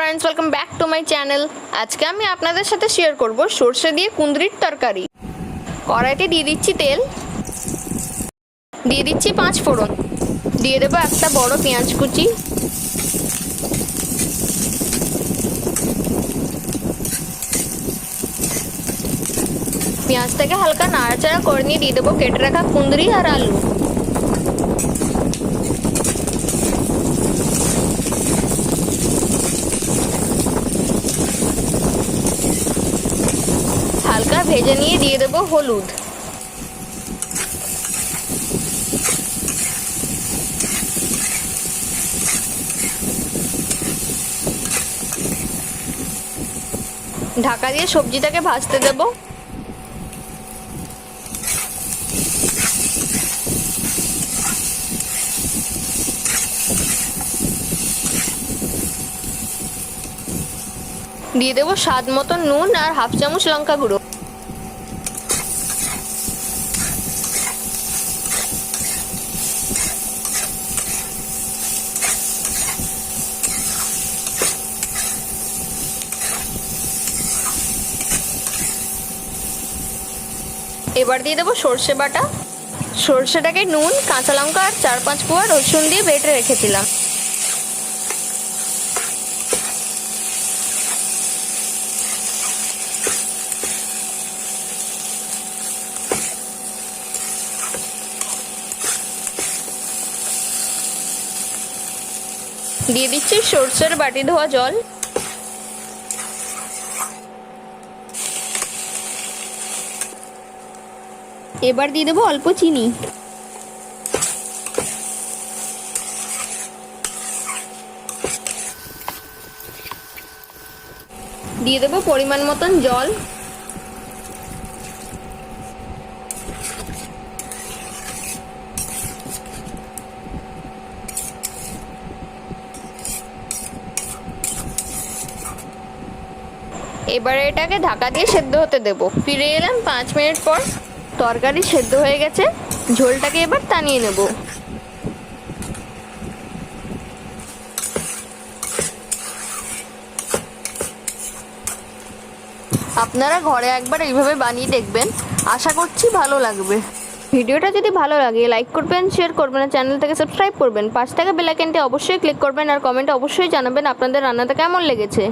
Friends welcome back to my channel. आज के আমি আপনাদের সাথে শেয়ার করব সরষে দিয়ে কুঁদরির তরকারি। কড়াইতে দিয়ে দিচ্ছি তেল, দিয়ে দিচ্ছি 5 ফোড়ন, দিয়ে দেব একটা বড় পেঁয়াজ কুচি, পেঁয়াজটাকে হালকা নাড়াচাড়া করে নিয়ে দিয়ে দেবো কেটে রাখা কুঁদরি আর আলু। হালকা ভেজে নিয়ে দিয়ে দেবো হলুদ, ঢাকা দিয়ে সবজিটাকে ভাজতে দেব। দিয়ে দেবো স্বাদ মতো নুন আর হাফ চামচ লঙ্কা গুঁড়ো। এবার দিয়ে দেবো সর্ষে বাটা। সর্ষেটাকে নুন, কাঁচা লঙ্কা আর 4-5 কোয়া রসুন দিয়ে বেটে রেখেছিলাম। দিয়ে দিচ্ছি সর্ষের বাটি ধোয়া জল, এবার দিয়ে দেবো অল্প চিনি, দিয়ে দেবো পরিমাণ মতন জল, এবারে এটাকে ঢাকা দিয়ে সেদ্ধ হতে দেব। ফিরে এলাম 5 মিনিট পর। তরকারি সেদ্ধ হয়ে গেছে, ঝোলটাকে এবার টানিয়ে নেব। আপনারা ঘরে একবার এইভাবে বানিয়ে দেখবেন, আশা করছি ভালো লাগবে। ভিডিওটা যদি ভালো লাগে লাইক করবেন, শেয়ার করবেন আর চ্যানেলটাকে সাবস্ক্রাইব করবেন। পাশ থেকে বেল আইকনটি অবশ্যই ক্লিক করবেন আর কমেন্টে অবশ্যই জানাবেন আপনাদের রান্নাটা কেমন লেগেছে।